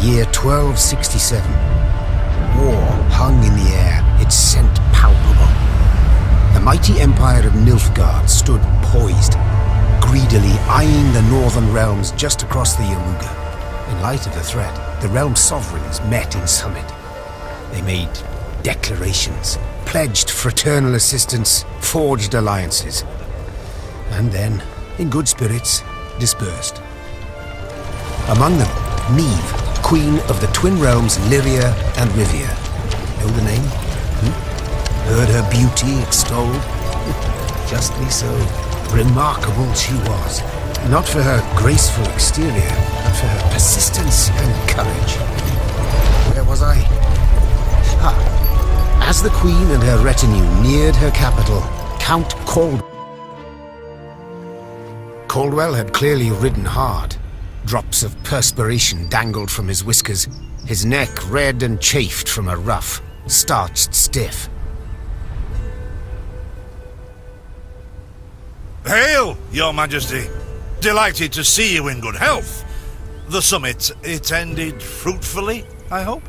year 1267. War hung in the air, its scent palpable. The mighty empire of Nilfgaard stood poised, greedily eyeing the northern realms just across the Yaruga. In light of the threat, the realm sovereigns met in summit. They made declarations, pledged fraternal assistance, forged alliances, and then, in good spirits, dispersed. Among them, Neve, queen of the twin realms Lyria and Rivia. Know the name? Heard her beauty extolled? Justly so. Remarkable she was. Not for her graceful exterior, but for her persistence and courage. Where was I? As the queen and her retinue neared her capital, Count Caldwell had clearly ridden hard. Drops of perspiration dangled from his whiskers, his neck red and chafed from a ruff, starched stiff. Hail, Your Majesty! Delighted to see you in good health. The summit, it ended fruitfully, I hope?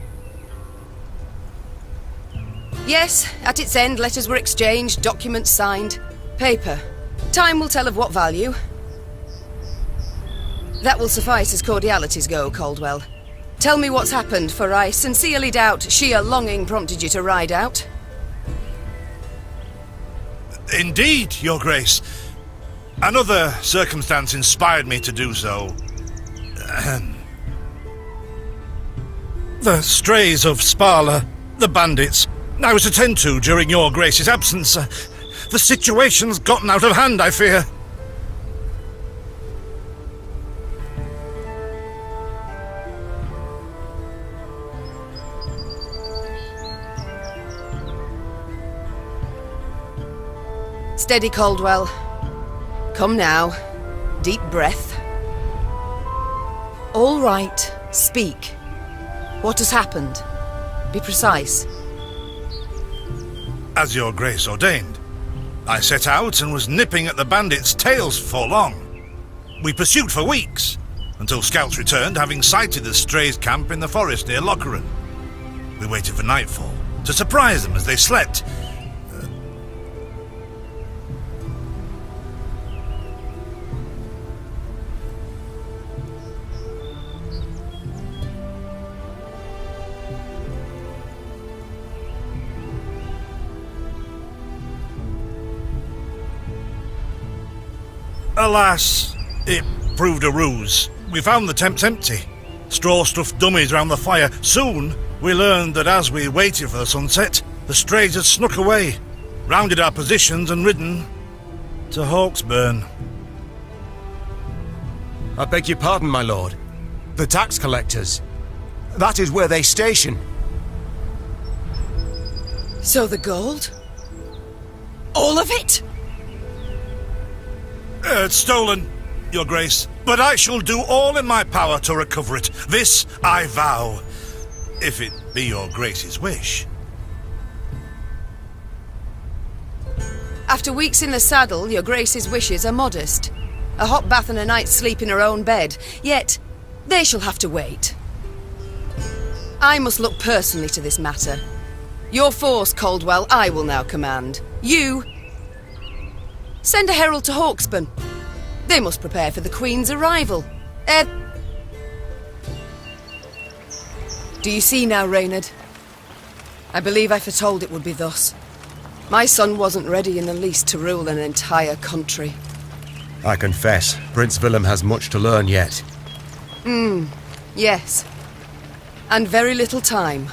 Yes, at its end letters were exchanged, documents signed. Paper. Time will tell of what value. That will suffice as cordialities go, Caldwell. Tell me what's happened, for I sincerely doubt sheer longing prompted you to ride out. Indeed, Your Grace. Another circumstance inspired me to do so. The strays of Sparla, the bandits, I was to tend to during Your Grace's absence. The situation's gotten out of hand, I fear. Steady, Caldwell. Come now. Deep breath. All right. Speak. What has happened? Be precise. As Your Grace ordained, I set out and was nipping at the bandits' tails for long. We pursued for weeks, until scouts returned, having sighted the strays' camp in the forest near Locheren. We waited for nightfall to surprise them as they slept. Alas, it proved a ruse. We found the tents empty. Straw-stuffed dummies round the fire. Soon, we learned that as we waited for the sunset, the strays had snuck away, rounded our positions and ridden to Hawksburn. I beg your pardon, my lord. The tax collectors. That is where they station. So the gold? All of it? It's stolen, Your Grace, but I shall do all in my power to recover it. This I vow, if it be Your Grace's wish. After weeks in the saddle, Your Grace's wishes are modest. A hot bath and a night's sleep in her own bed. Yet, they shall have to wait. I must look personally to this matter. Your force, Caldwell, I will now command. You... send a herald to Hawksburn. They must prepare for the Queen's arrival. Do you see now, Reynard? I believe I foretold it would be thus. My son wasn't ready in the least to rule an entire country. I confess, Prince Willem has much to learn yet. Yes. And very little time.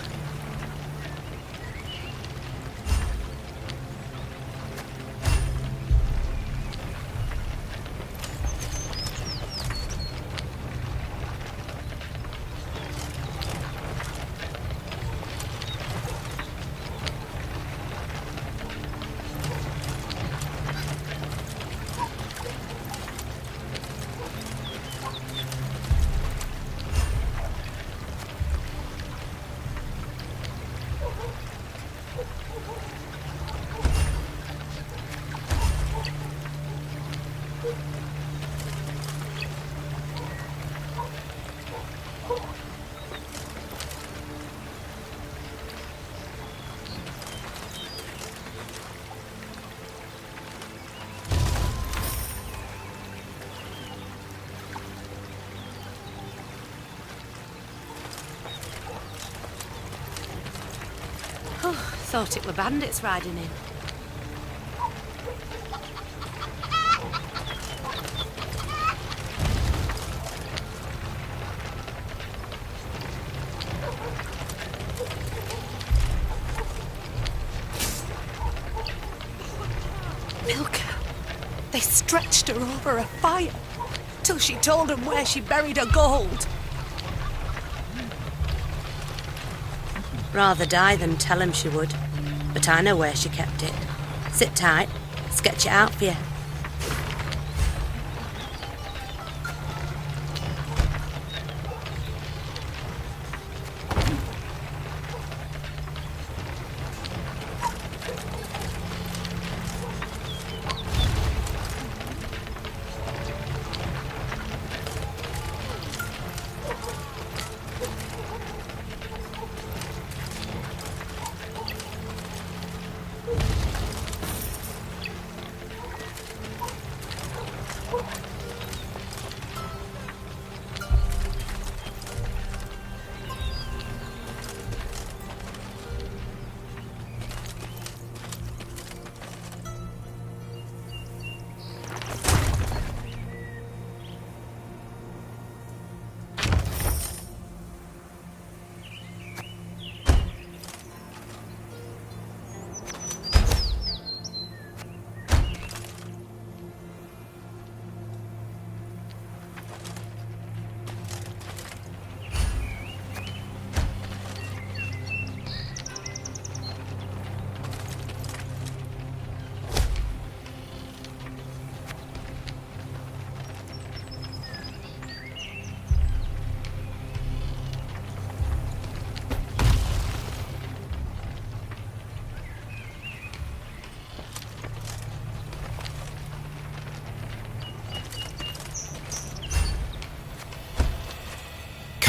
Thought it were bandits riding in. Milka. They stretched her over a fire till she told them where she buried her gold. Rather die than tell him she would. But I know where she kept it. Sit tight. Sketch it out for you.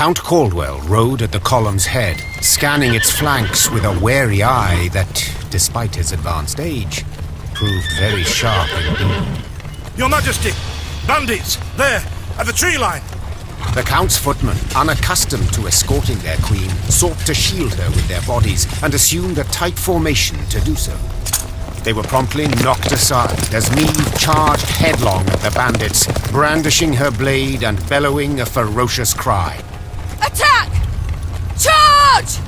Count Caldwell rode at the column's head, scanning its flanks with a wary eye that, despite his advanced age, proved very sharp indeed. Your Majesty! Bandits! There! At the tree line! The Count's footmen, unaccustomed to escorting their queen, sought to shield her with their bodies and assumed a tight formation to do so. They were promptly knocked aside as Meve charged headlong at the bandits, brandishing her blade and bellowing a ferocious cry. Attack! Charge!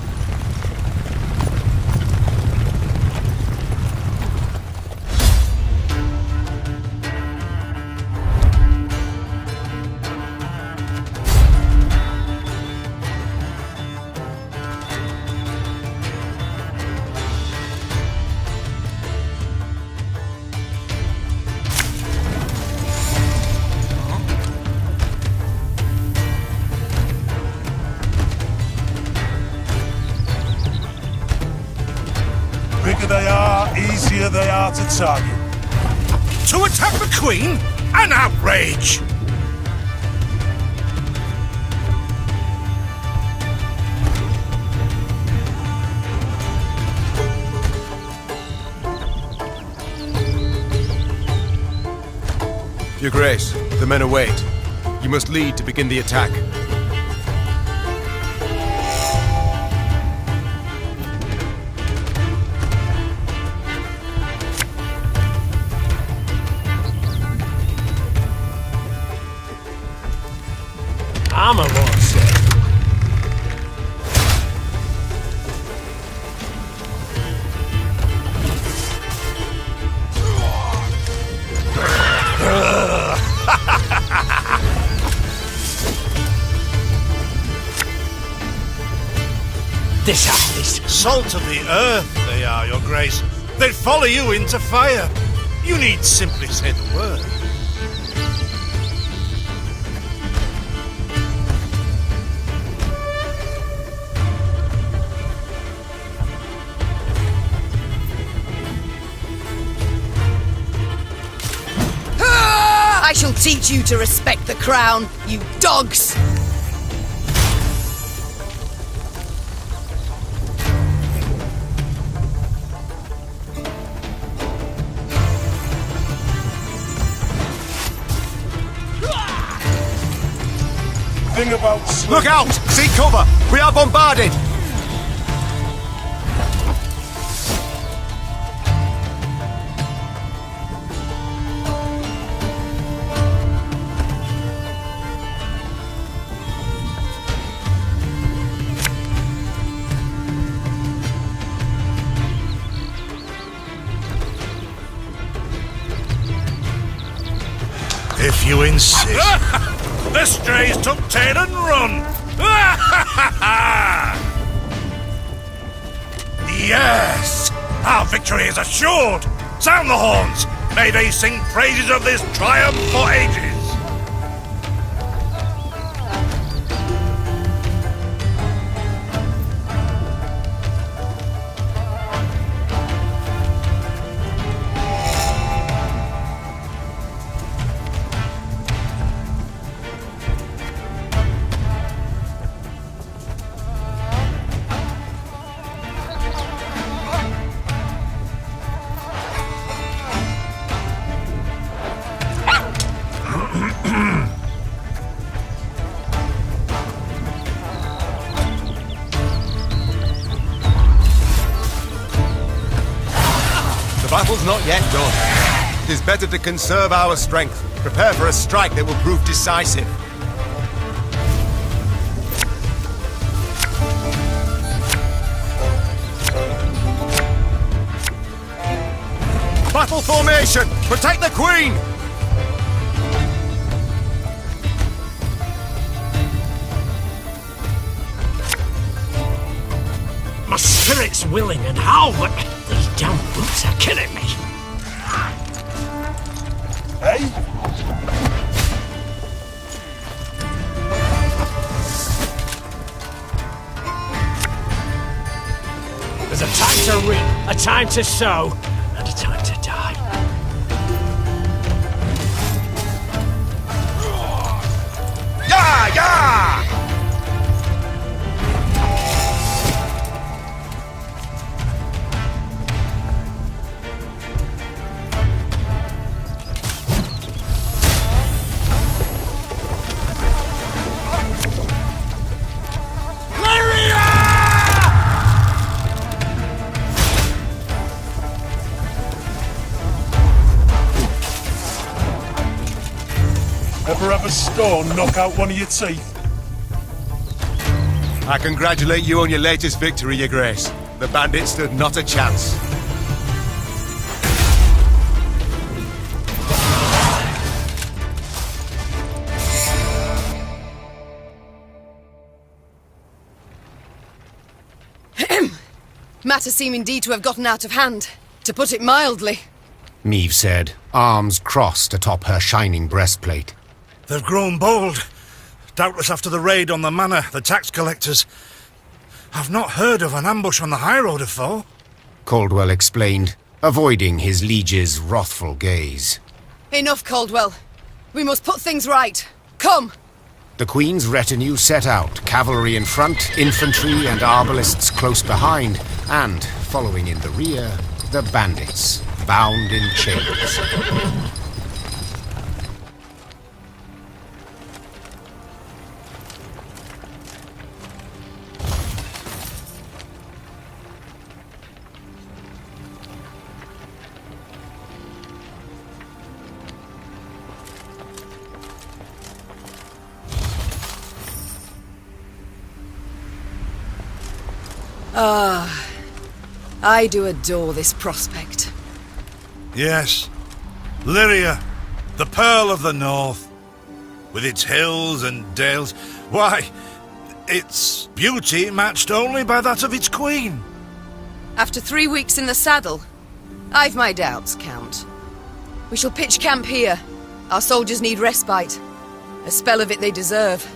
Bigger they are, easier they are to target. To attack the Queen? An outrage! Your Grace, the men await. You must lead to begin the attack. I'm a lot set. This is Salt of the earth, they are, Your Grace. They'd follow you into fire. You need simply say the word. I shall teach you to respect the crown, you dogs! thing about Look out! Seek cover! We are bombarded! You insist. The strays took tail and run. Yes! Our victory is assured! Sound the horns! May they sing praises of this triumph for ages! The battle's not yet done. It is better to conserve our strength. Prepare for a strike that will prove decisive. Battle formation! Protect the Queen! My spirit's willing and how, but these damn boots are killing me. Hey? There's a time to reap, a time to sow, and a time to die. Yeah, yeah! Ever have a stone knock out one of your teeth? I congratulate you on your latest victory, Your Grace. The bandits stood not a chance. Matters seem indeed to have gotten out of hand, to put it mildly. Meve said, arms crossed atop her shining breastplate. They've grown bold. Doubtless after the raid on the manor, the tax collectors. I've not heard of an ambush on the high road before. Caldwell explained, avoiding his liege's wrathful gaze. Enough, Caldwell. We must put things right. Come! The Queen's retinue set out, cavalry in front, infantry and arbalists close behind, and, following in the rear, the bandits, bound in chains. I do adore this prospect. Yes. Lyria, the Pearl of the North. With its hills and dales. Why, its beauty matched only by that of its queen. After 3 weeks in the saddle, I've my doubts, Count. We shall pitch camp here. Our soldiers need respite. A spell of it they deserve.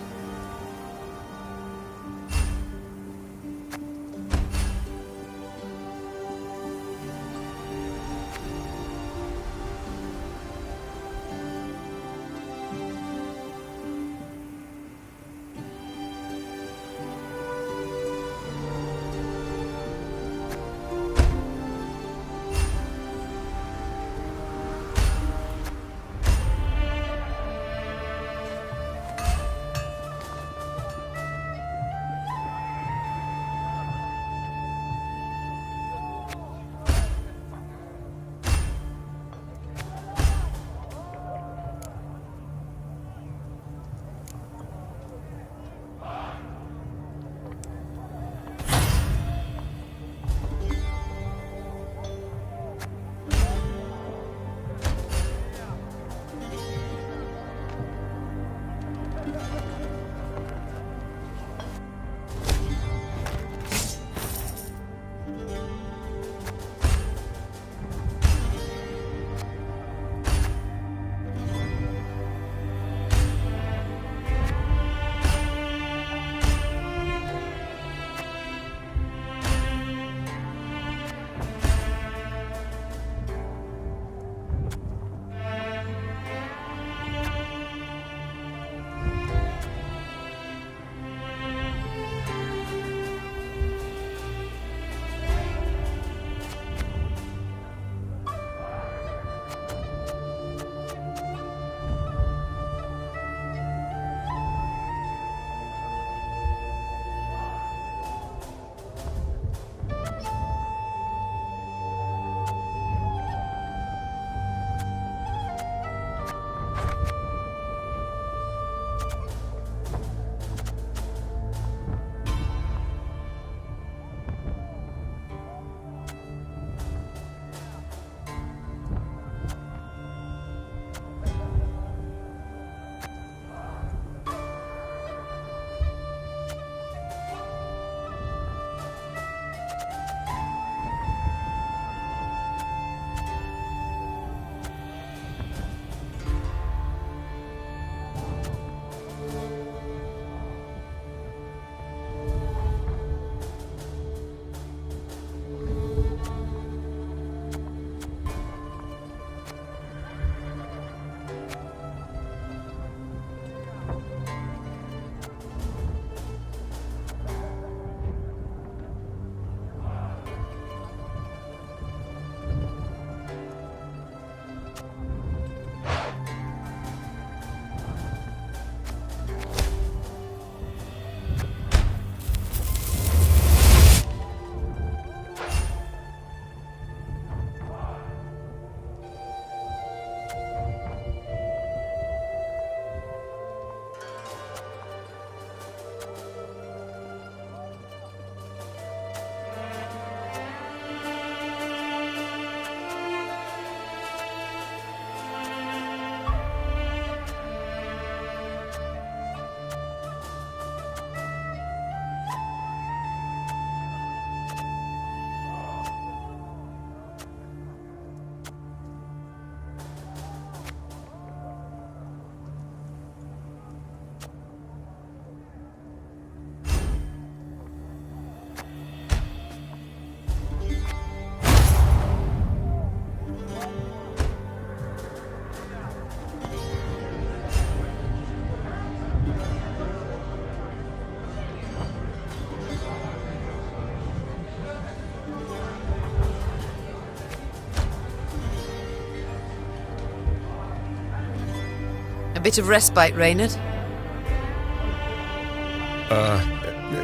bit of respite, Reynard?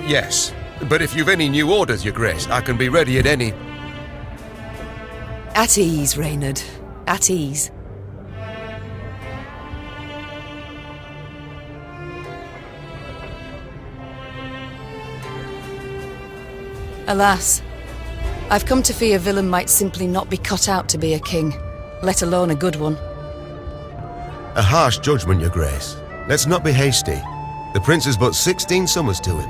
Yes. But if you've any new orders, Your Grace, I can be ready at any... At ease, Reynard. At ease. Alas, I've come to fear Willem might simply not be cut out to be a king, let alone a good one. A harsh judgment, Your Grace. Let's not be hasty. The prince is but 16 summers to him.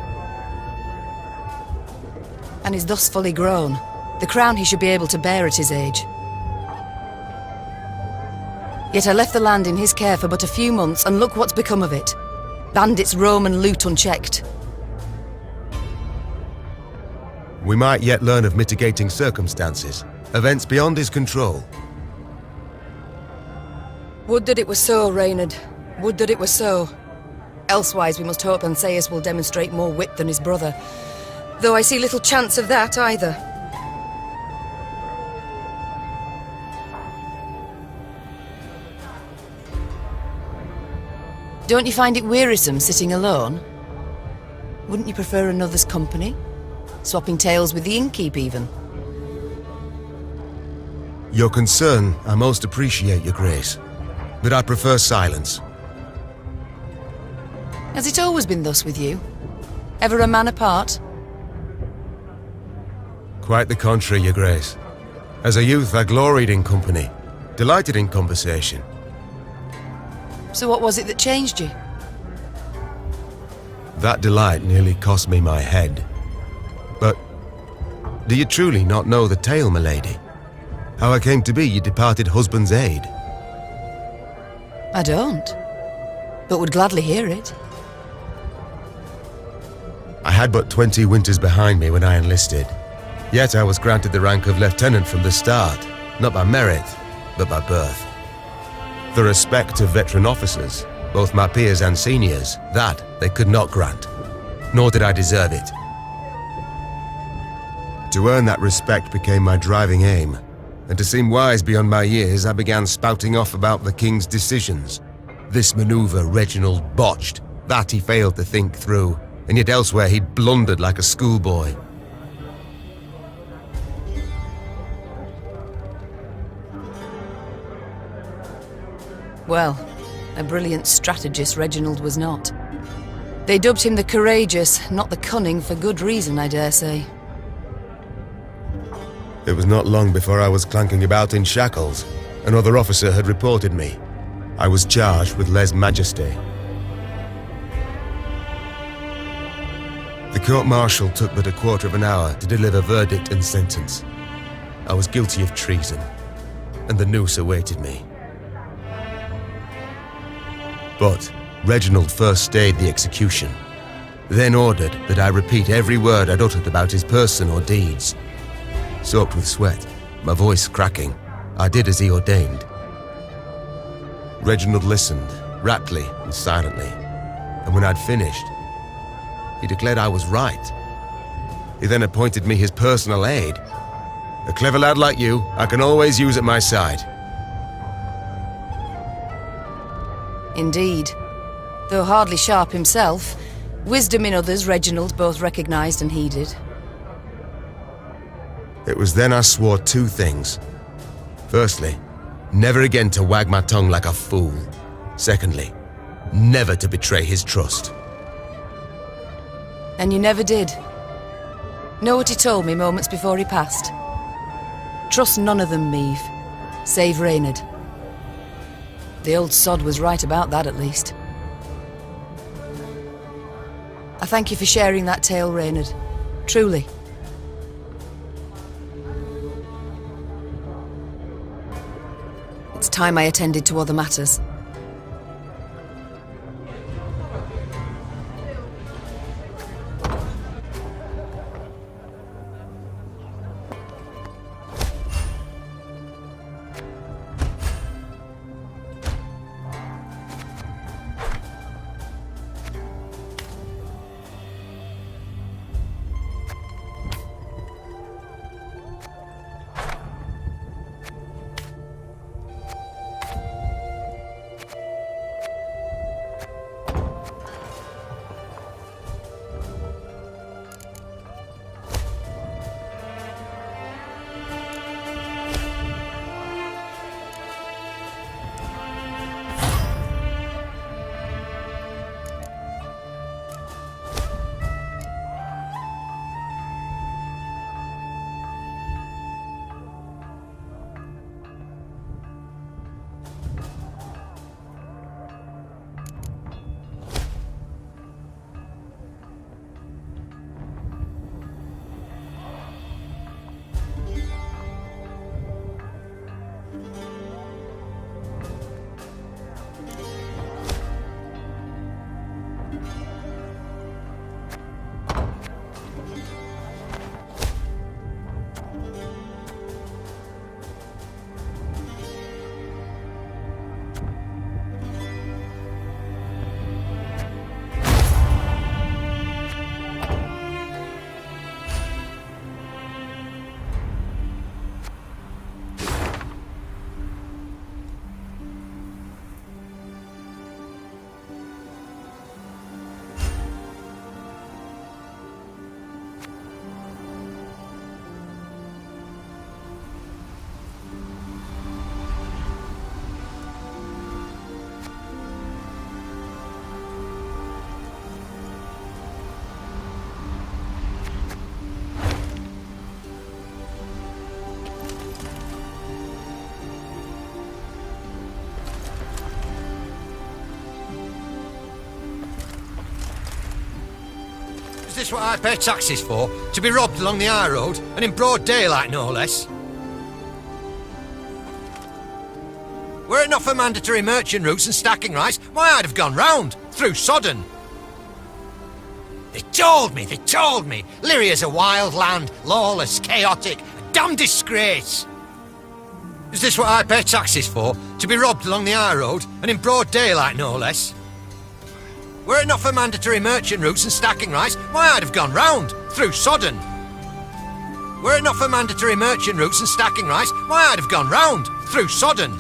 And is thus fully grown. The crown he should be able to bear at his age. Yet I left the land in his care for but a few months, and look what's become of it. Bandits roam and loot unchecked. We might yet learn of mitigating circumstances, events beyond his control. Would that it were so, Reynard. Would that it were so. Elsewise we must hope Ancaeus will demonstrate more wit than his brother, though I see little chance of that either. Don't you find it wearisome sitting alone? Wouldn't you prefer another's company? Swapping tales with the innkeep, even? Your concern I most appreciate, Your Grace, but I prefer silence. Has it always been thus with you? Ever a man apart? Quite the contrary, Your Grace. As a youth, I gloried in company, delighted in conversation. So what was it that changed you? That delight nearly cost me my head. But do you truly not know the tale, milady? How I came to be your departed husband's aide? I don't, but would gladly hear it. I had but 20 winters behind me when I enlisted. Yet I was granted the rank of lieutenant from the start, not by merit, but by birth. The respect of veteran officers, both my peers and seniors, that they could not grant, nor did I deserve it. To earn that respect became my driving aim, and to seem wise beyond my years, I began spouting off about the king's decisions. This maneuver Reginald botched, that he failed to think through, and yet elsewhere he'd blundered like a schoolboy. Well, a brilliant strategist Reginald was not. They dubbed him the courageous, not the cunning, for good reason, I dare say. It was not long before I was clanking about in shackles. Another officer had reported me. I was charged with lèse-majesté. The court-martial took but a quarter of an hour to deliver verdict and sentence. I was guilty of treason, and the noose awaited me. But Reginald first stayed the execution, then ordered that I repeat every word I'd uttered about his person or deeds. Soaked with sweat, my voice cracking, I did as he ordained. Reginald listened, raptly and silently, and when I'd finished, he declared I was right. He then appointed me his personal aide. A clever lad like you, I can always use at my side. Indeed. Though hardly sharp himself, wisdom in others Reginald both recognised and heeded. It was then I swore two things. Firstly, never again to wag my tongue like a fool. Secondly, never to betray his trust. And you never did. Know what he told me moments before he passed? Trust none of them, Meave, save Reynard. The old sod was right about that, at least. I thank you for sharing that tale, Reynard. Truly. It's time I attended to other matters. this what I pay taxes for? To be robbed along the high road, and in broad daylight, no less? Were it not for mandatory merchant routes and stacking rights, why, I'd have gone round, through Sodden. They told me! Lyria's a wild land, lawless, chaotic, a damn disgrace! Is this what I pay taxes for? To be robbed along the high road, and in broad daylight, no less? Were it not for mandatory merchant routes and stacking rights, why, I'd have gone round, through Sodden. Were it not for mandatory merchant routes and stacking rights, why, I'd have gone round, through Sodden.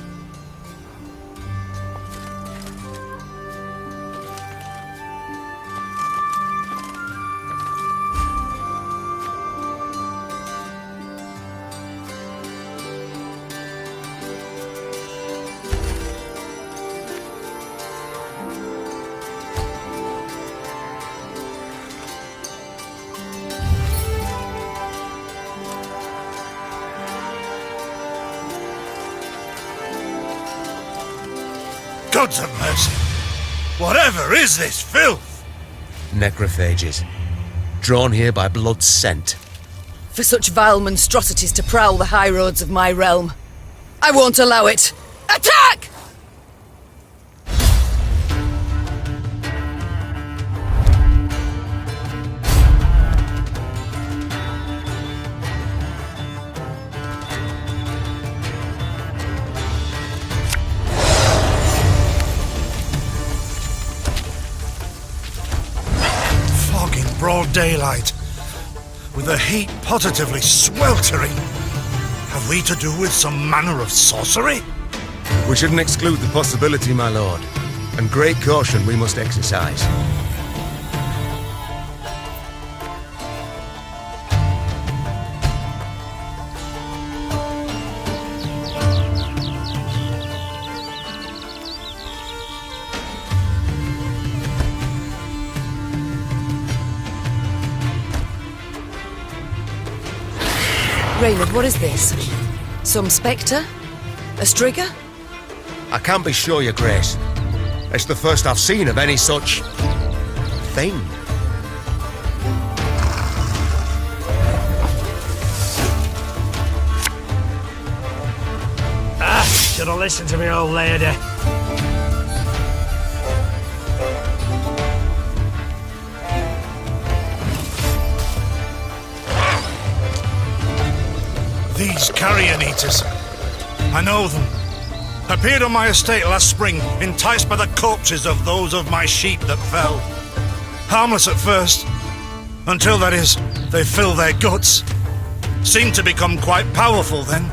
Gods of mercy! Whatever is this filth? Necrophages. Drawn here by blood scent. For such vile monstrosities to prowl the high roads of my realm, I won't allow it! Attack! Broad daylight, with the heat positively sweltering. Have we to do with some manner of sorcery? We shouldn't exclude the possibility, my lord. And great caution we must exercise. Reynard, what is this? Some spectre? A strigger? I can't be sure, your grace. It's the first I've seen of any such... thing. Should have listened to me, old lady. These carrion eaters. I know them. Appeared on my estate last spring, enticed by the corpses of those of my sheep that fell. Harmless at first, until, that is, they fill their guts. Seemed to become quite powerful then.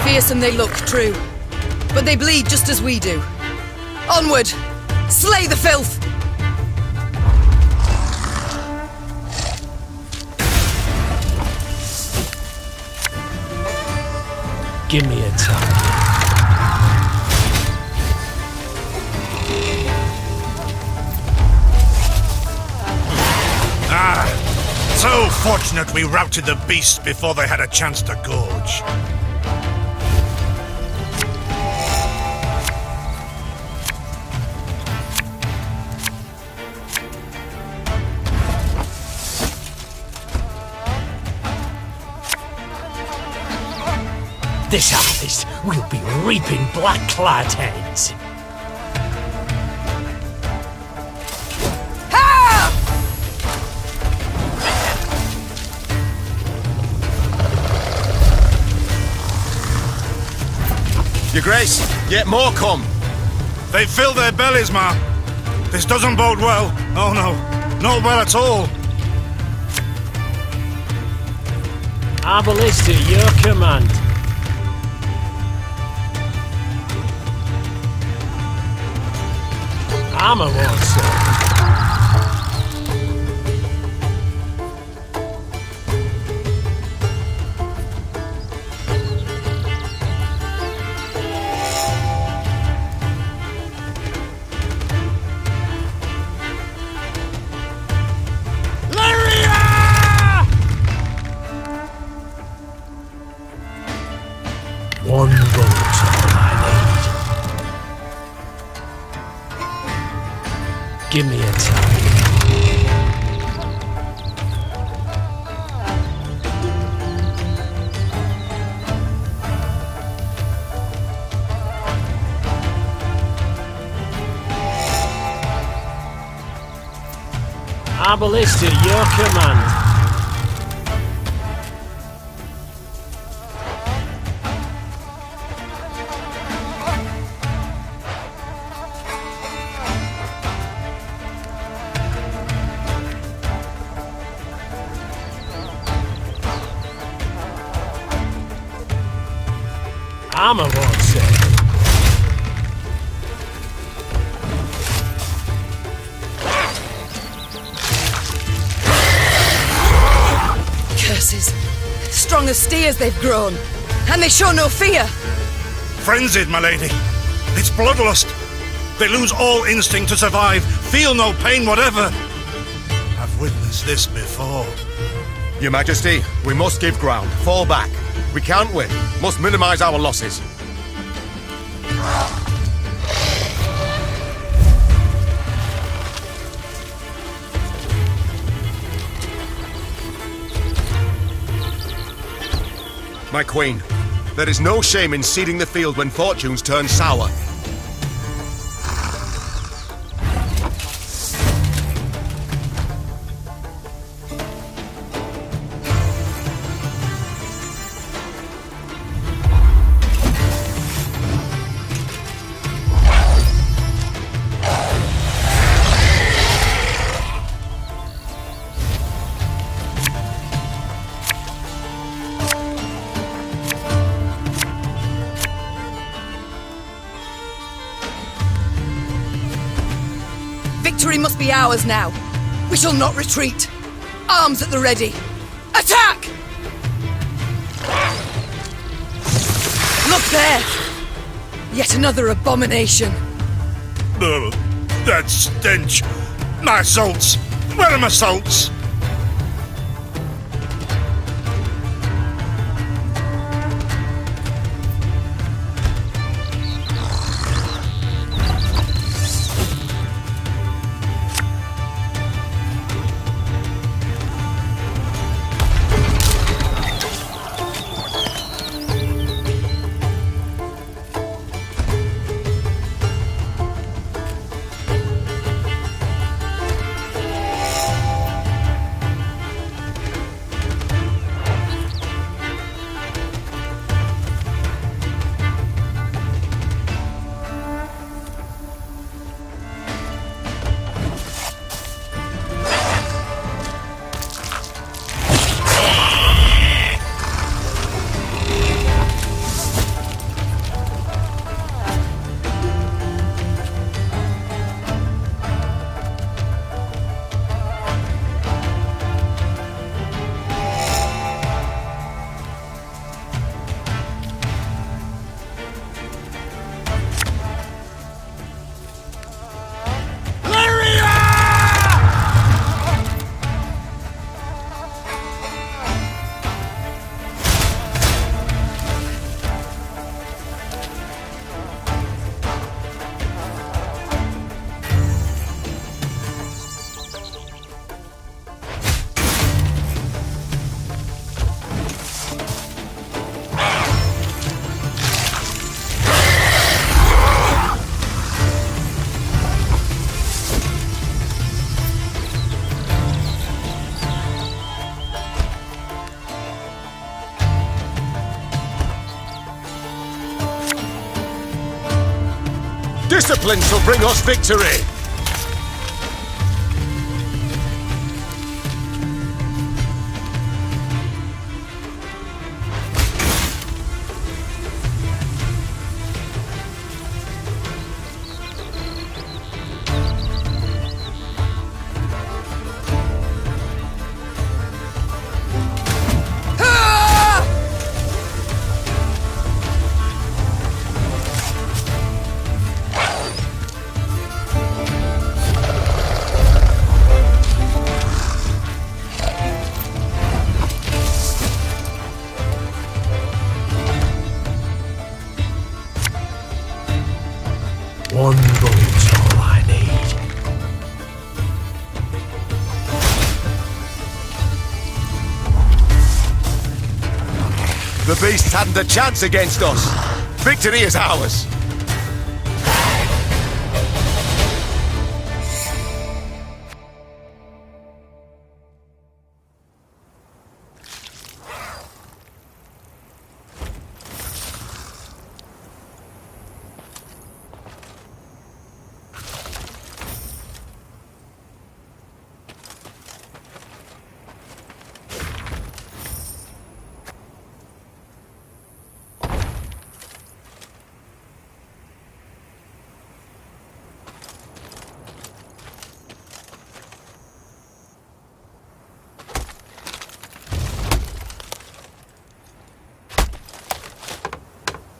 Fearsome they look, true. But they bleed just as we do. Onward! Slay the filth! Give me a time. So fortunate we routed the beasts before they had a chance to gorge. This harvest, we'll be reaping black-clad heads. Your grace, yet more come. They fill their bellies, ma. This doesn't bode well. Oh no, not well at all. Our ballista, your command. Armor won't serve. Give me a time. Our ballista, your command. Armor won't say. Curses. Strong as steers they've grown. And they show no fear. Frenzied, my lady. It's bloodlust. They lose all instinct to survive, feel no pain whatever. I've witnessed this before. Your Majesty, we must give ground. Fall back. We can't win. Must minimize our losses. My queen, there is no shame in ceding the field when fortunes turn sour. Victory must be ours now. We shall not retreat. Arms at the ready. Attack! Look there! Yet another abomination. Ugh, that stench. My salts. Where are my salts? Discipline shall bring us victory! The beasts hadn't a chance against us. Victory is ours.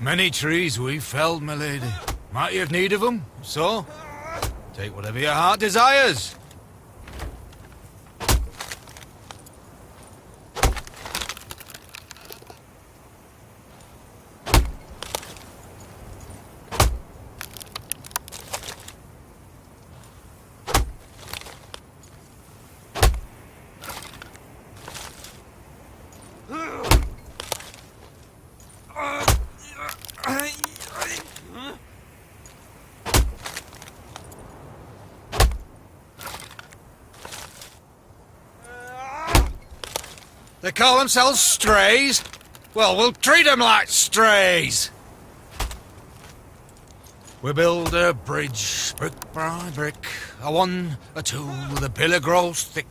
Many trees we've felled, my lady. Might you have need of them? So, take whatever your heart desires. They call themselves strays? Well, we'll treat them like strays. We build a bridge, brick by brick, a one, a two, the pillar grows thick.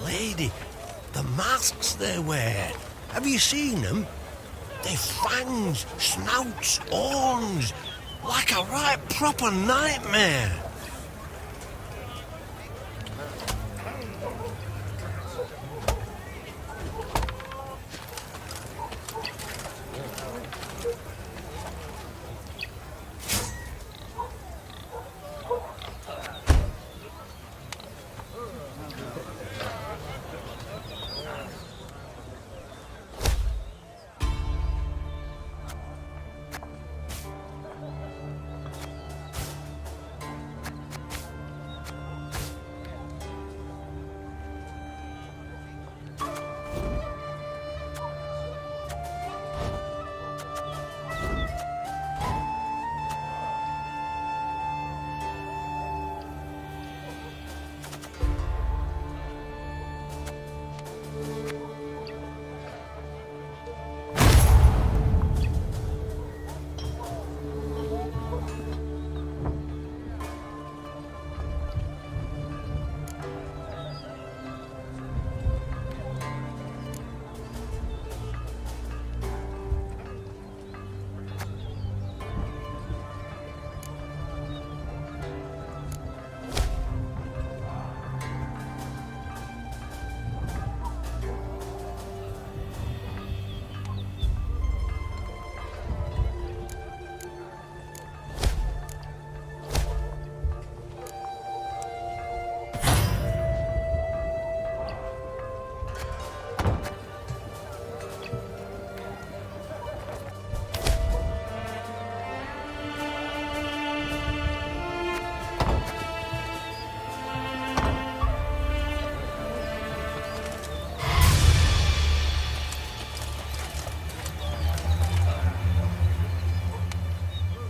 Lady, the masks they wear. Have you seen them? They've fangs, snouts, horns. Like a right proper nightmare.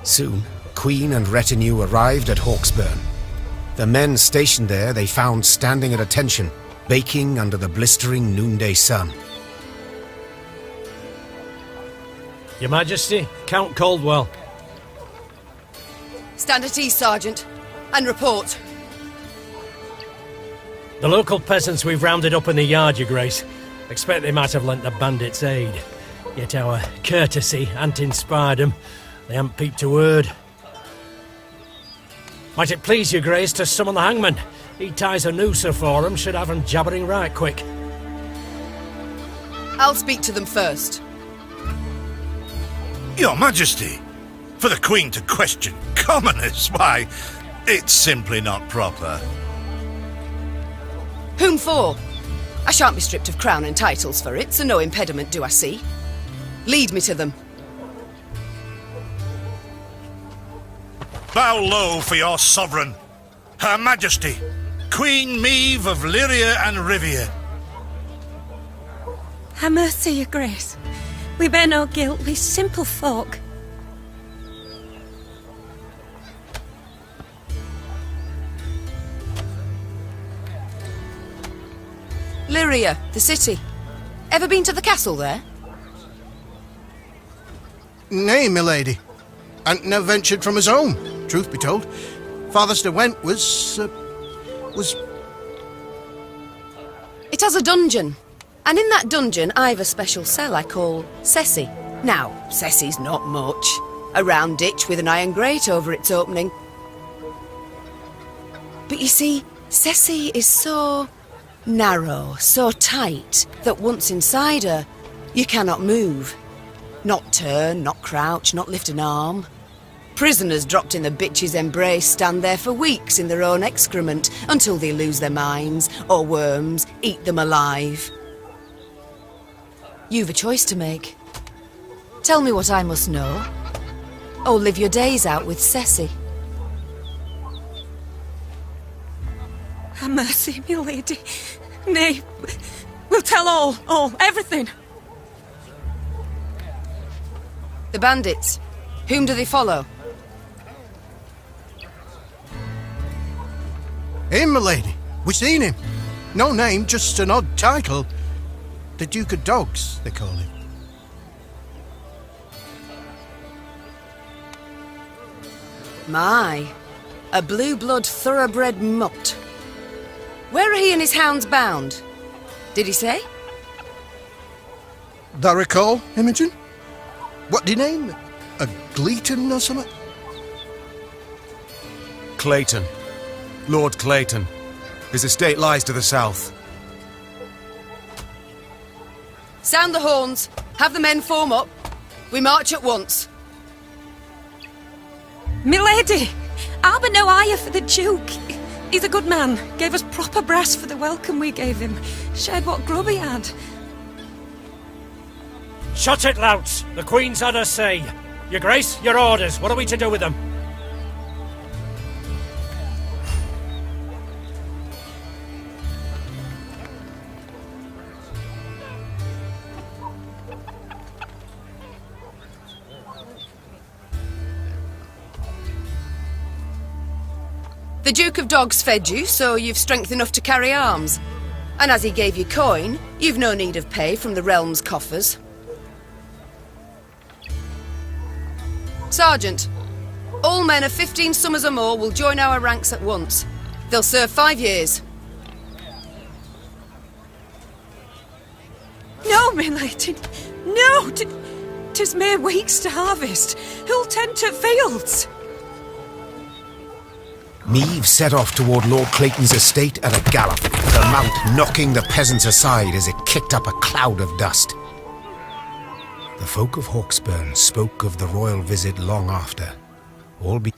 Soon, Queen and retinue arrived at Hawksburn. The men stationed there they found standing at attention, baking under the blistering noonday sun. Your Majesty, Count Caldwell. Stand at ease, Sergeant, and report. The local peasants we've rounded up in the yard, Your Grace. Expect they might have lent the bandits aid. Yet our courtesy hadn't inspired them. They hadn't peeped a word. Might it please Your Grace to summon the hangman? He ties a noose for them, should have them jabbering right quick. I'll speak to them first. Your Majesty, for the Queen to question commoners, why, it's simply not proper. Whom for? I shan't be stripped of crown and titles for it, so no impediment do I see. Lead me to them. Bow low for your sovereign, Her Majesty, Queen Meve of Lyria and Rivia. Ha' mercy, Your Grace. We bear no guilt, we simple folk. Lyria, the city. Ever been to the castle there? Nay, milady. And never ventured from his home, truth be told. Farthest I went was... It has a dungeon. And in that dungeon, I've a special cell I call Cessy. Now, Cessy's not much. A round ditch with an iron grate over its opening. But you see, Cessy is so narrow, so tight, that once inside her, you cannot move. Not turn, not crouch, not lift an arm. Prisoners dropped in the bitch's embrace stand there for weeks in their own excrement until they lose their minds, or worms eat them alive. You've a choice to make. Tell me what I must know, or live your days out with Cessy. Ha' mercy, my lady. Nay, we'll tell all, everything. The bandits. Whom do they follow? Him, milady. We seen him. No name, just an odd title. The Duke of Dogs, they call him. My, a blue-blood thoroughbred mutt. Where are he and his hounds bound? Did he say? Thou recall, Imogen? What do you name? A Gleeton or something? Clayton. Lord Clayton. His estate lies to the south. Sound the horns. Have the men form up. We march at once. Milady, I'll be no higher for the Duke. He's a good man. Gave us proper brass for the welcome we gave him. Shared what grub he had. Shut it, louts. The Queen's had her say. Your Grace, your orders. What are we to do with them? The Duke of Dogs fed you, so you've strength enough to carry arms. And as he gave you coin, you've no need of pay from the realm's coffers. Sergeant, all men of 15 summers or more will join our ranks at once. They'll serve 5 years. No, my lady, no! 'Tis mere weeks to harvest. Who'll tend to fields? Meve set off toward Lord Clayton's estate at a gallop, her mount knocking the peasants aside as it kicked up a cloud of dust. The folk of Hawksburn spoke of the royal visit long after, albeit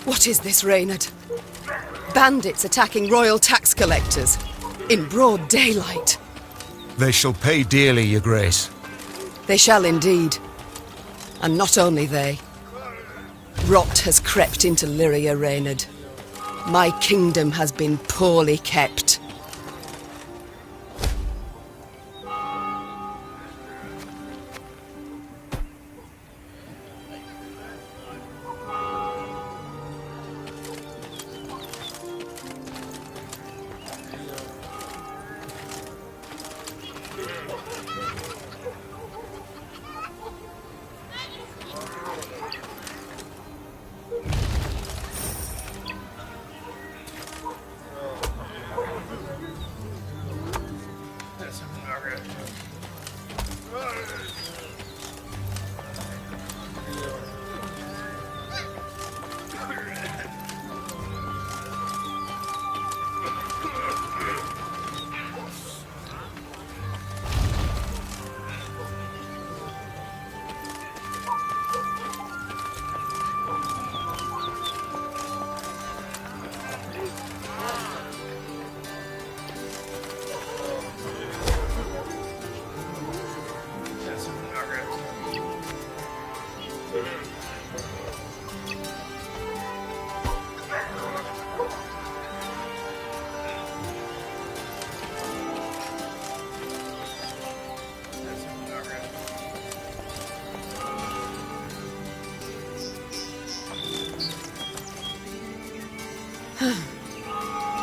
What is this, Reynard? Bandits attacking royal tax collectors in broad daylight. They shall pay dearly, Your Grace. They shall indeed. And not only they. Rot has crept into Lyria, Reynard. My kingdom has been poorly kept.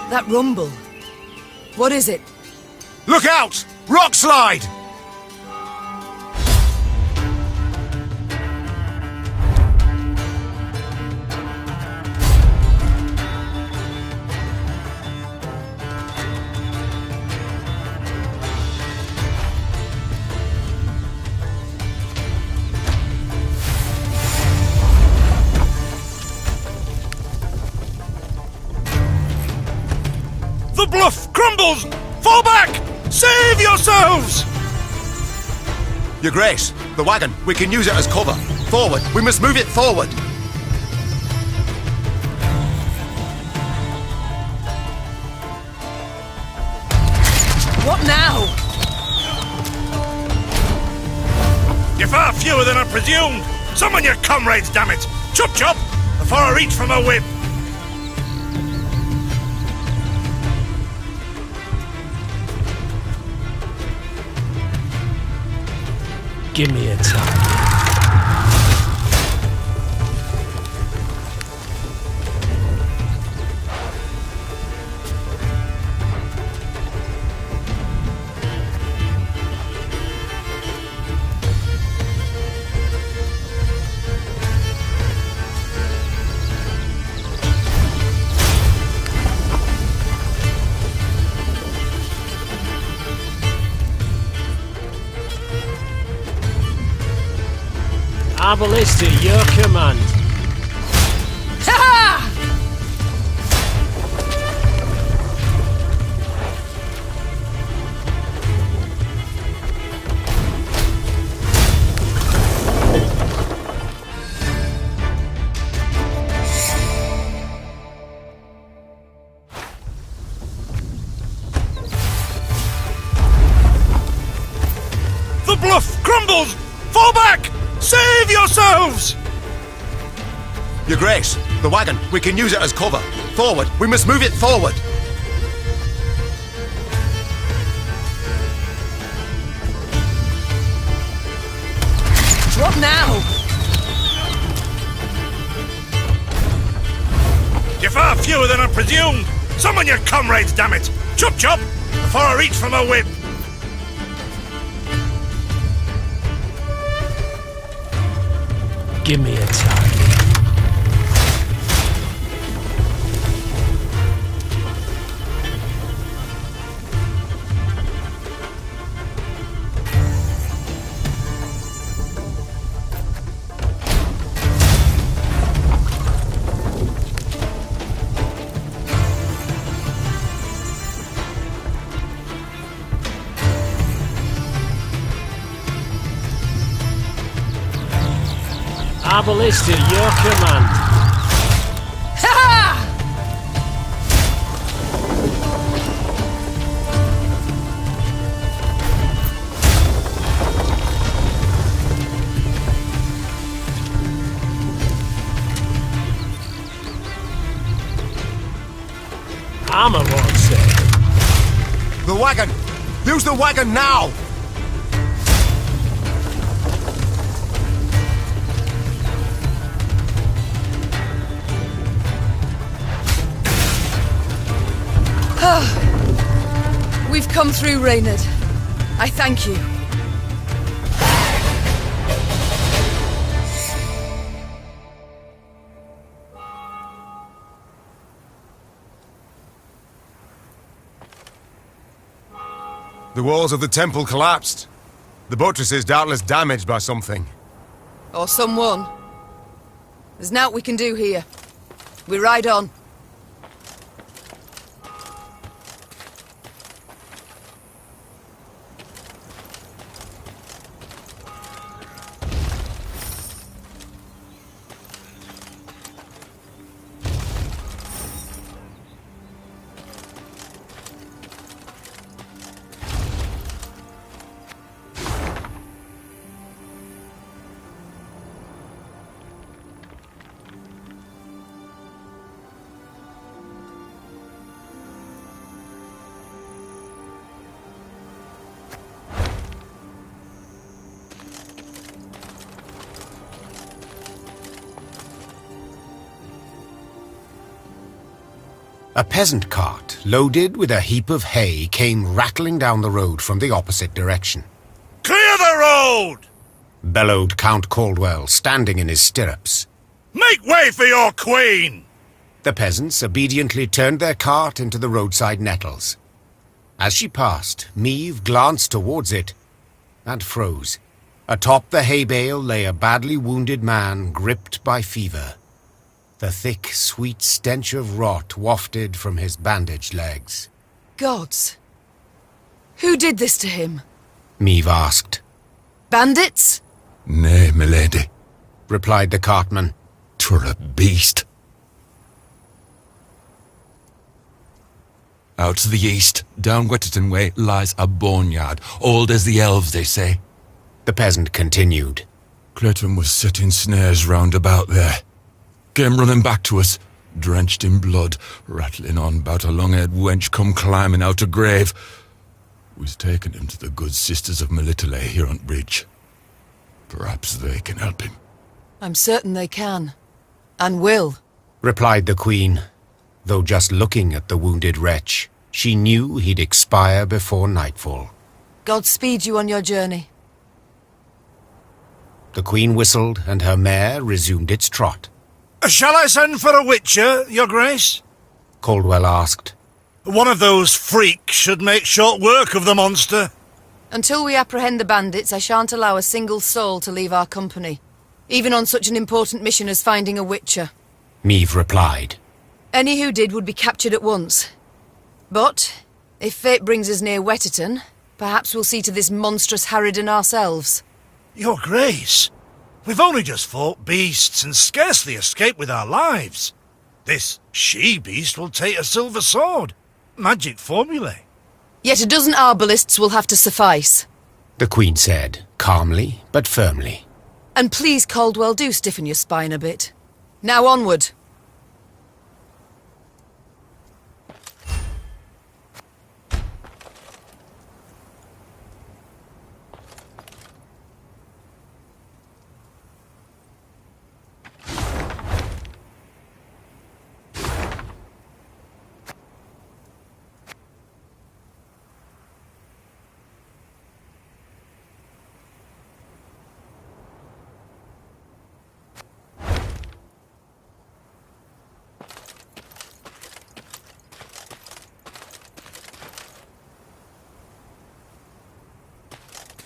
That rumble. What is it? Look out! Rock slide! The bluff crumbles! Fall back! Save yourselves! Your Grace, the wagon. We can use it as cover. Forward. We must move it forward. What now? You're far fewer than I presumed! Summon your comrades, damn it! Chop chop! Before I reach for my whip! Give me a time. Arbalist at your command. Ha! The bluff crumbles! Fall back! Save yourselves! Your Grace, the wagon. We can use it as cover. Forward. We must move it forward. What now? You're far fewer than I presumed! Summon your comrades, damn it! Chop chop! Before I reach for my whip! Give me a time. Arbalist at your command. I'm a one, sir. The wagon! Use the wagon now! We've come through, Reynard. I thank you. The walls of the temple collapsed. The buttresses doubtless damaged by something. Or someone. There's naught we can do here. We ride on. A peasant cart, loaded with a heap of hay, came rattling down the road from the opposite direction. Clear the road! Bellowed Count Caldwell, standing in his stirrups. Make way for your queen! The peasants obediently turned their cart into the roadside nettles. As she passed, Meave glanced towards it and froze. Atop the hay bale lay a badly wounded man gripped by fever. The thick, sweet stench of rot wafted from his bandaged legs. Gods. Who did this to him? Meave asked. Bandits? Nay, milady, replied the cartman. 'Twere a beast. Out to the east, down Wetterton way, lies a boneyard, old as the elves, they say. The peasant continued. Clayton was setting snares round about there. Came running back to us, drenched in blood, rattling on about a long-haired wench come climbing out a grave. We's taken him to the good sisters of Melitele here on bridge. Perhaps they can help him. I'm certain they can. And will. Replied the Queen. Though just looking at the wounded wretch, she knew he'd expire before nightfall. God speed you on your journey. The Queen whistled, and her mare resumed its trot. Shall I send for a witcher, your grace? Caldwell asked. One of those freaks should make short work of the monster. Until we apprehend the bandits, I shan't allow a single soul to leave our company, even on such an important mission as finding a witcher. Meave replied. Any who did would be captured at once. But, if fate brings us near Wetterton, perhaps we'll see to this monstrous harridan ourselves. Your grace, we've only just fought beasts and scarcely escaped with our lives. This she-beast will take a silver sword. Magic formulae. Yet a dozen arbalists will have to suffice. The Queen said, calmly but firmly. And please, Caldwell, do stiffen your spine a bit. Now onward.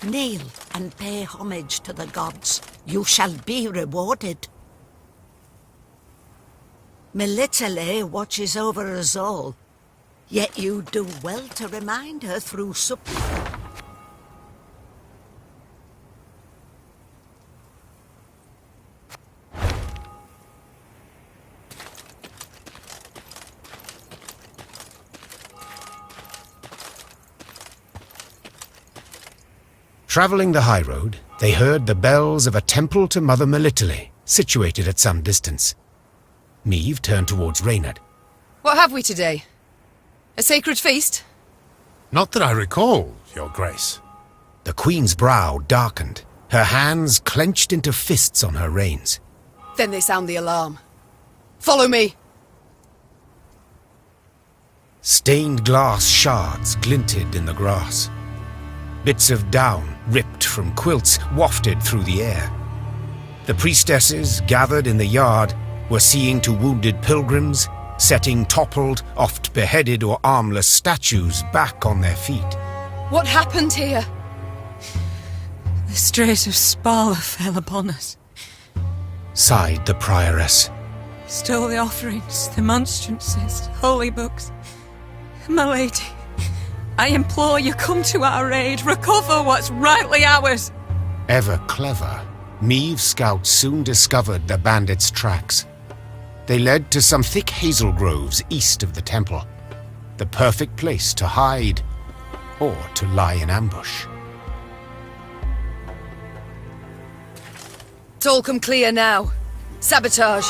Kneel and pay homage to the gods. You shall be rewarded. Melitele watches over us all, yet you do well to remind her through Travelling the high road, they heard the bells of a temple to Mother Melitele, situated at some distance. Meave turned towards Reynard. What have we today? A sacred feast? Not that I recall, Your Grace. The Queen's brow darkened, her hands clenched into fists on her reins. Then they sound the alarm. Follow me! Stained glass shards glinted in the grass. Bits of down, ripped from quilts, wafted through the air. The priestesses, gathered in the yard, were seeing to wounded pilgrims, setting toppled, oft beheaded or armless statues back on their feet. What happened here? The strays of Spala fell upon us. Sighed the prioress. Stole the offerings, the monstrances, holy books. My lady, I implore you, come to our aid, recover what's rightly ours. Ever clever, Meave's scouts soon discovered the bandits' tracks. They led to some thick hazel groves east of the temple, the perfect place to hide or to lie in ambush. It's all come clear now. Sabotage.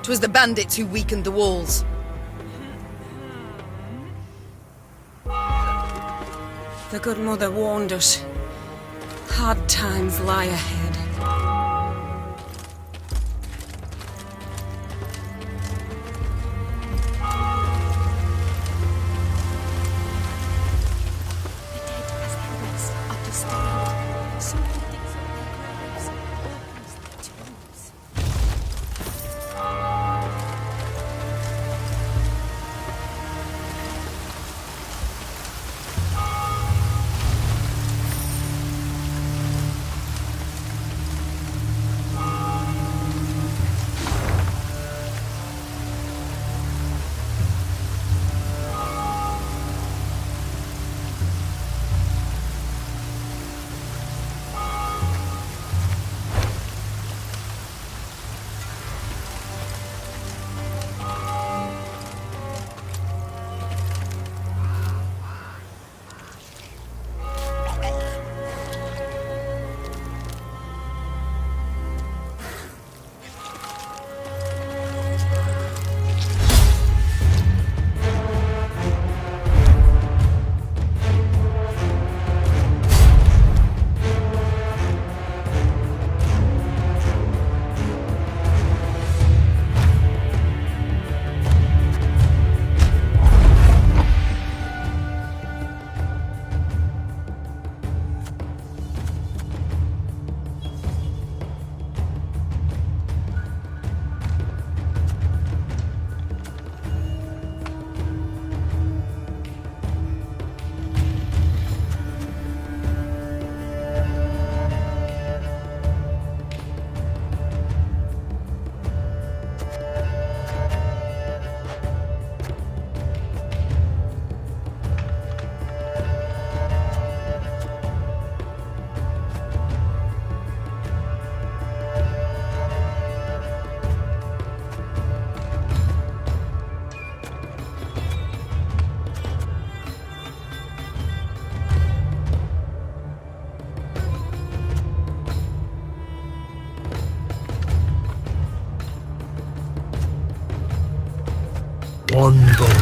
'Twas the bandits who weakened the walls. The good mother warned us. Hard times lie ahead. One boat.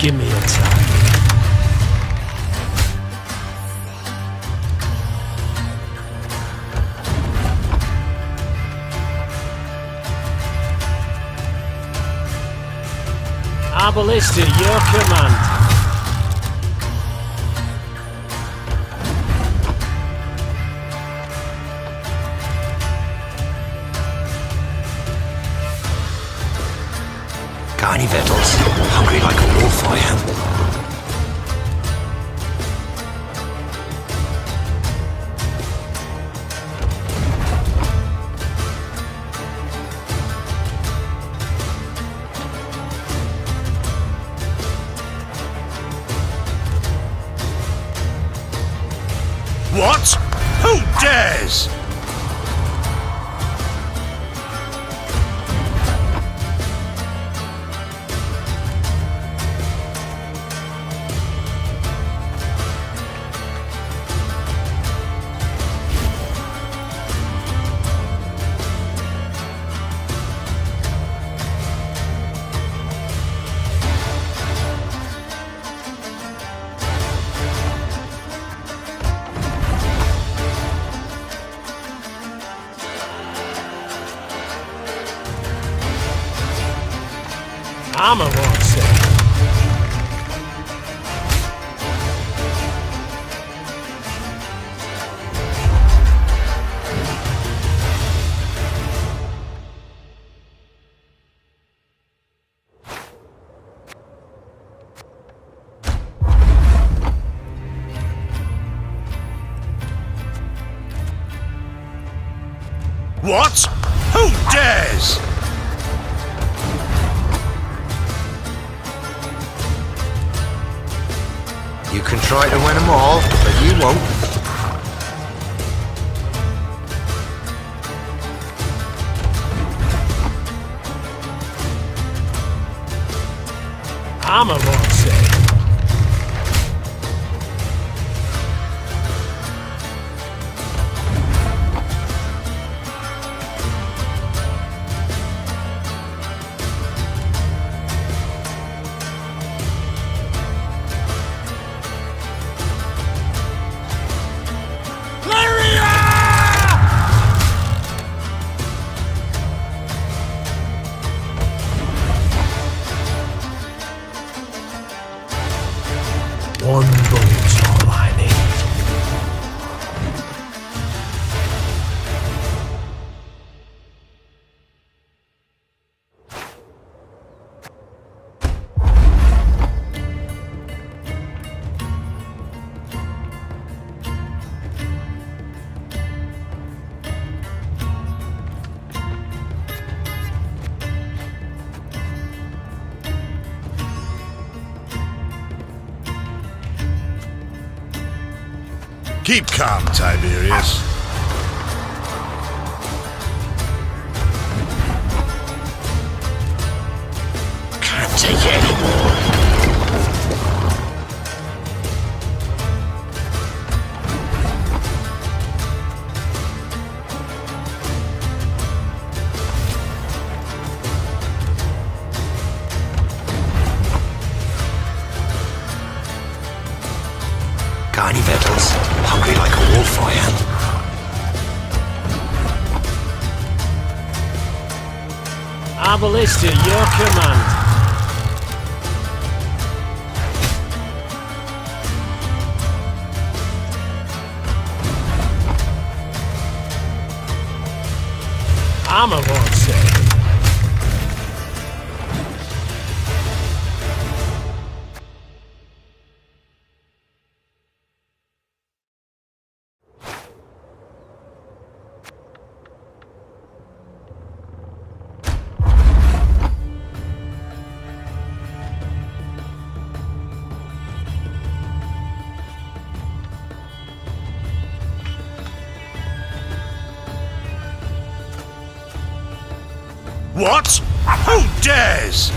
Give me a time. Arbalist at your command. Got any victuals? Hungry like a wolf, I am. What? Who dares? Armor won't say. What? Who dares? You can try to win them all, but you won't. Armor won't say. One bullet's all I need. Keep calm, Tiberius. Can't take it anymore. Got any victuals? Hungry like a wolf, I am. Arbalist at your command. Armor won't say. What? Who dares?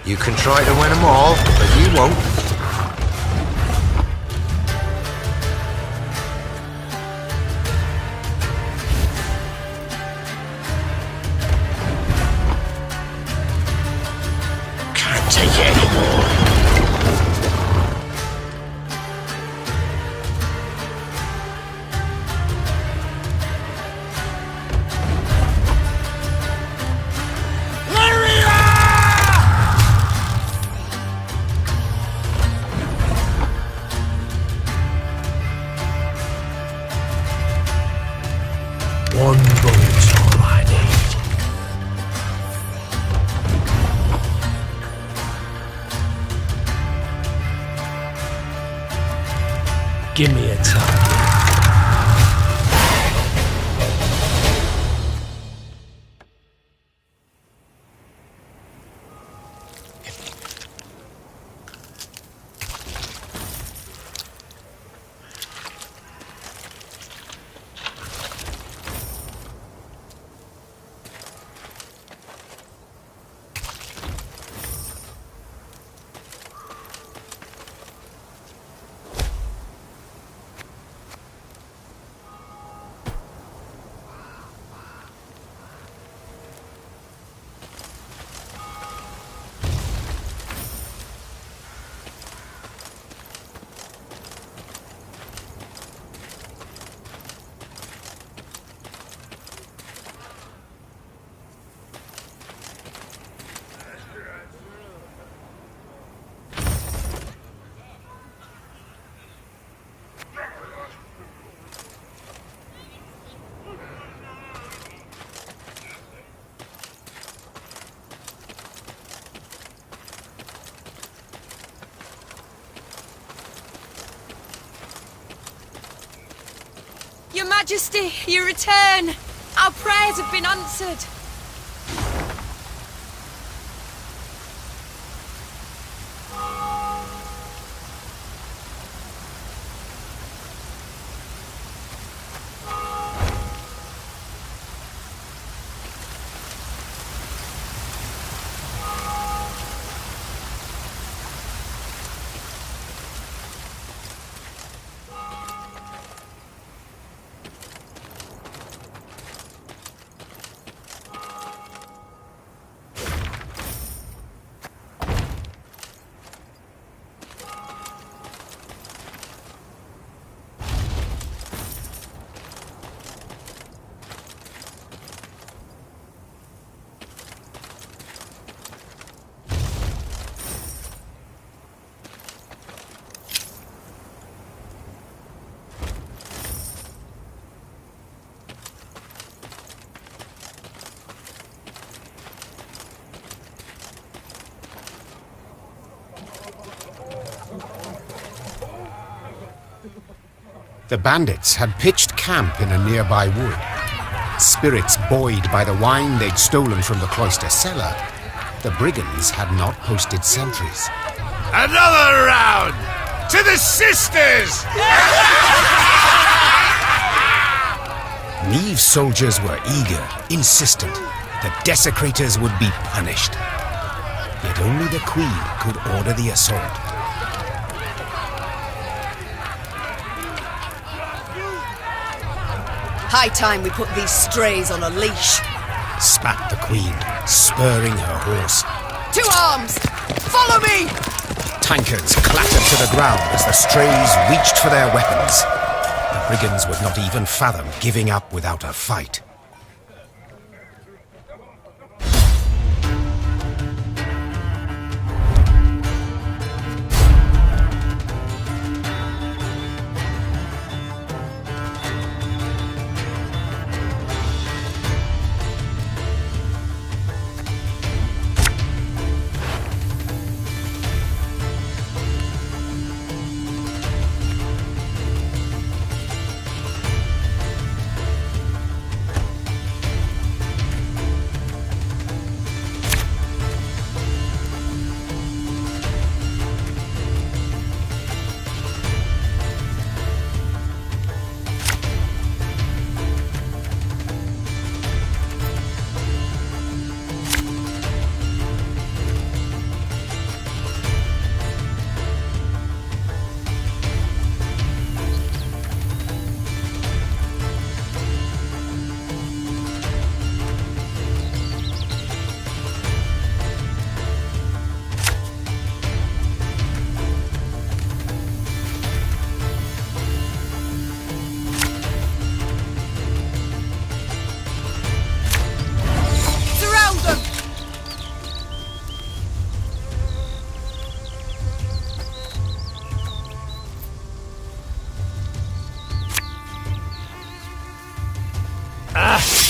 You can try to win them all, but you won't. Can't take it anymore. One bullet's all I need. Give me a target. Majesty, you return. Our prayers have been answered. The bandits had pitched camp in a nearby wood. Spirits buoyed by the wine they'd stolen from the cloister cellar, the brigands had not posted sentries. Another round! To the sisters! Neve's soldiers were eager, insistent. The desecrators would be punished. Yet only the Queen could order the assault. High time we put these strays on a leash. Spat the Queen, spurring her horse. To arms! Follow me! Tankards clattered to the ground as the strays reached for their weapons. The brigands would not even fathom giving up without a fight.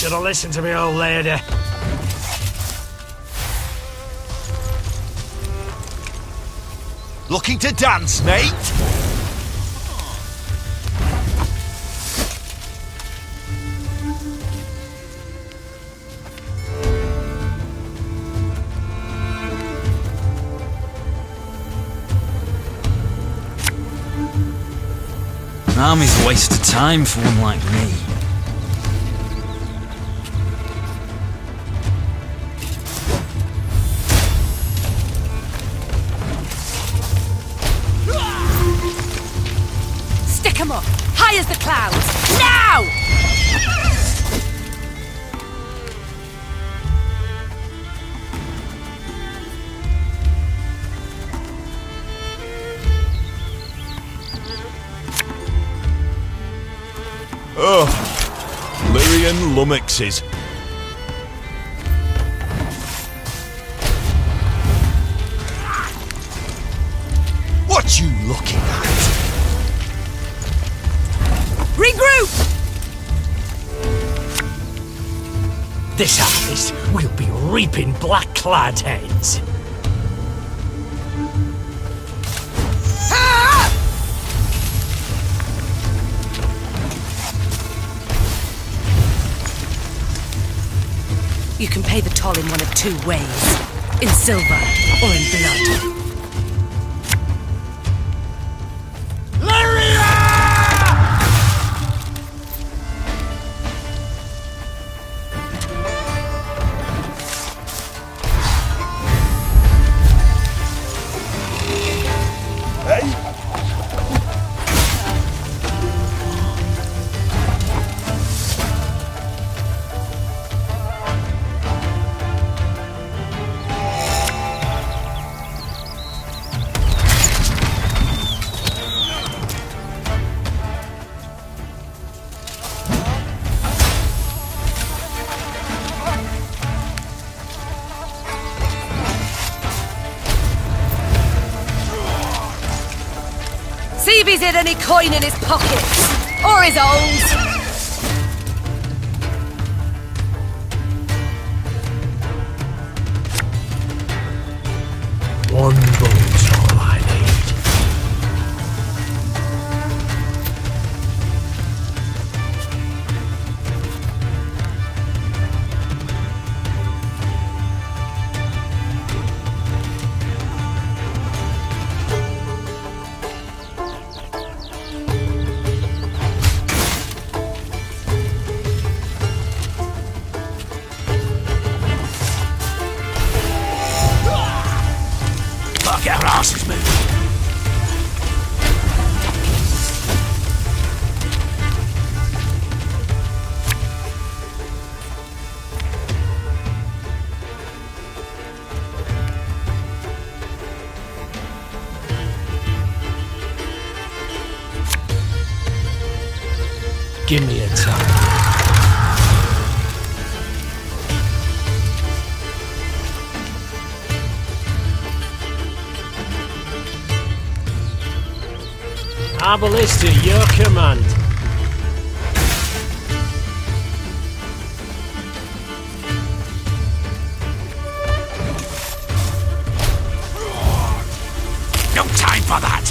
Should have listened to me, old lady. Looking to dance, mate? An army's a waste of time for one like me. Stick 'em up! High as the clouds! Now! Oh, Lyrian lummoxes. What you looking at? Regroup! This harvest, we'll be reaping black-clad heads. You can pay the toll in one of two ways. In silver or in blood. See if he's hid any coin in his pockets. Or his own. One bullet's all I need. Get our asses moving. Give me a time. Our ballista, your command. No time for that.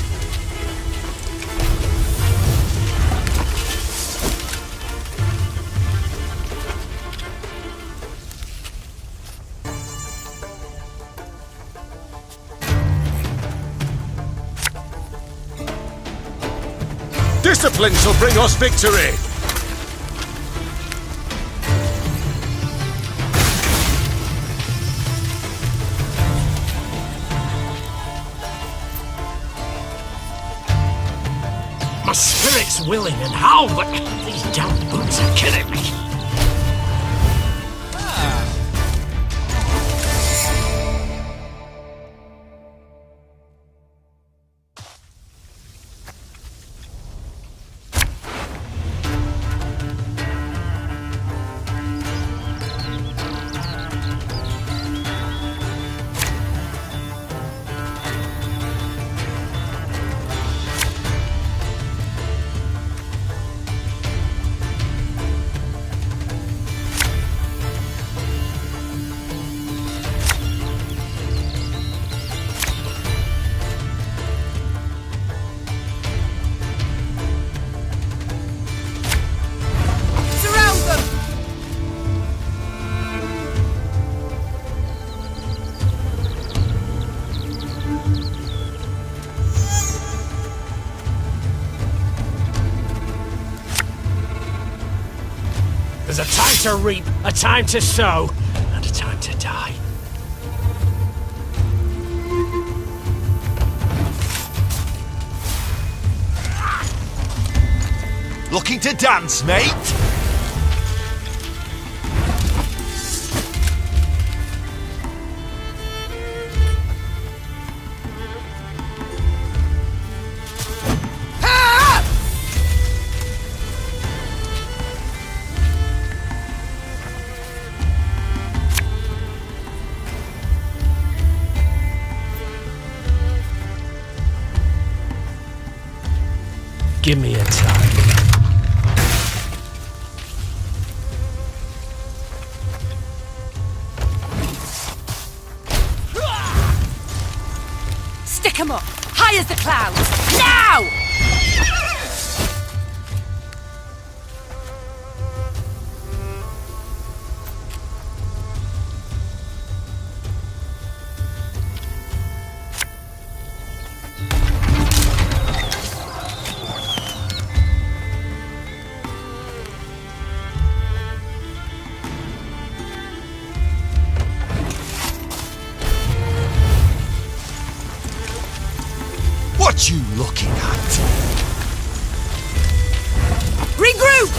Discipline shall bring us victory! My spirit's willing and how, but these damn boots are killing me. There's a time to reap, a time to sow, and a time to die. Looking to dance, mate? Give me a time. Stick 'em up! High as the clouds! Now! What you looking at? Regroup!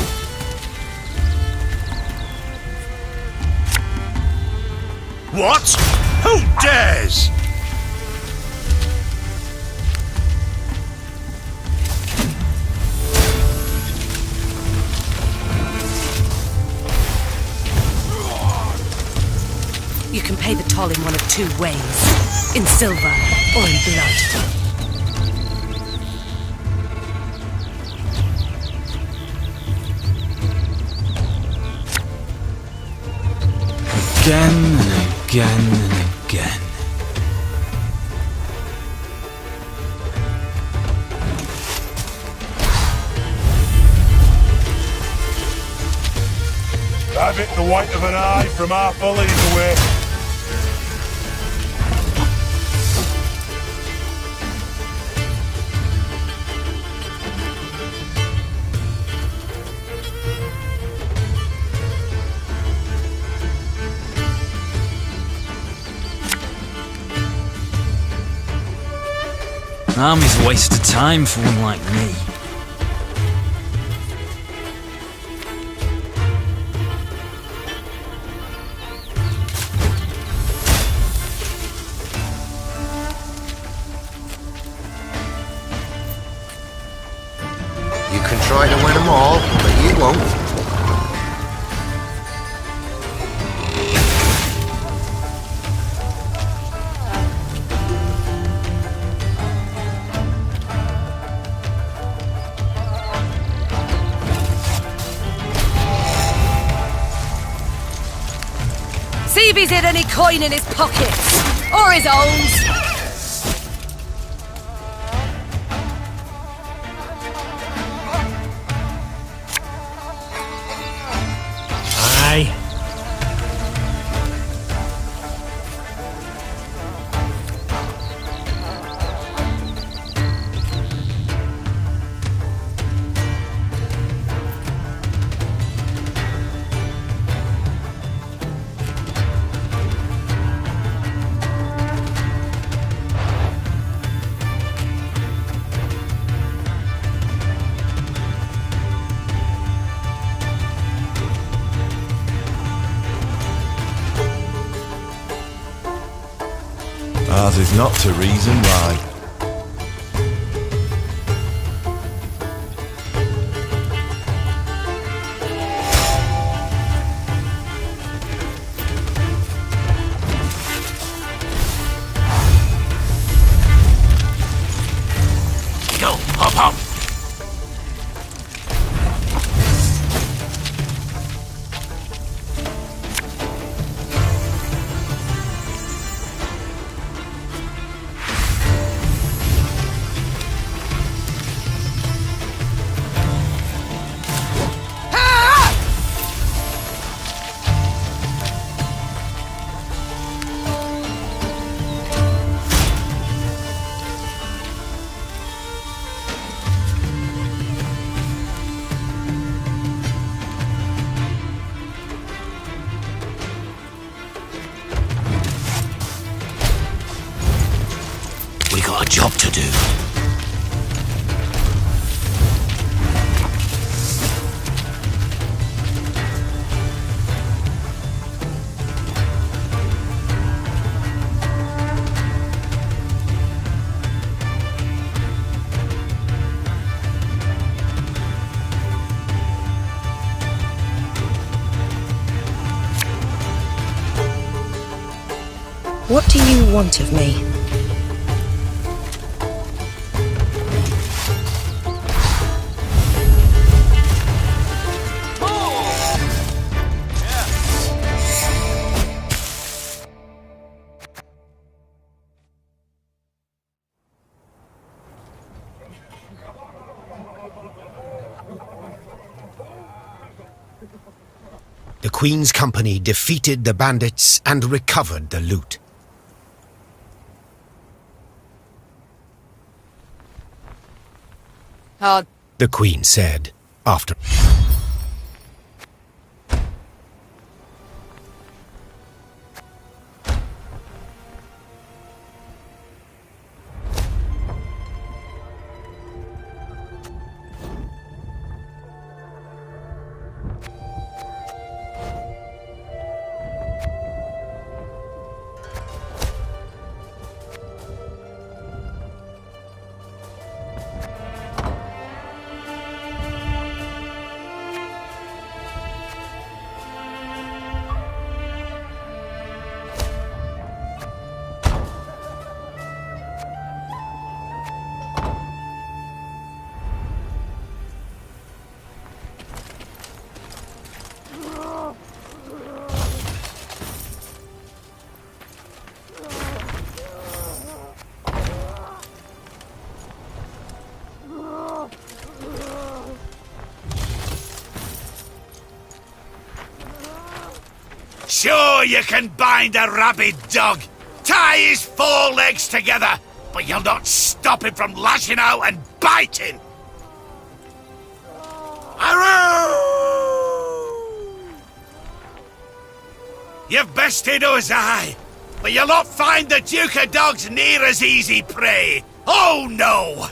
What? Who dares? You can pay the toll in one of two ways. In silver or in blood. Again and again and again. Have it the white of an eye from our bullies away. An army's a waste of time for one like me. You can try to win them all, but you won't. See if he's hid any coin in his pockets! Or his owns! Aye. Ours is not to reason why. Go, hop, hop. We got a job to do. What do you want of me? The Queen's company defeated the bandits and recovered the loot. The Queen said, after... you can bind a rabid dog, tie his four legs together, but you'll not stop him from lashing out and biting. You've bested us, aye, but you'll not find the Duke of Dogs near as easy prey. Oh, no!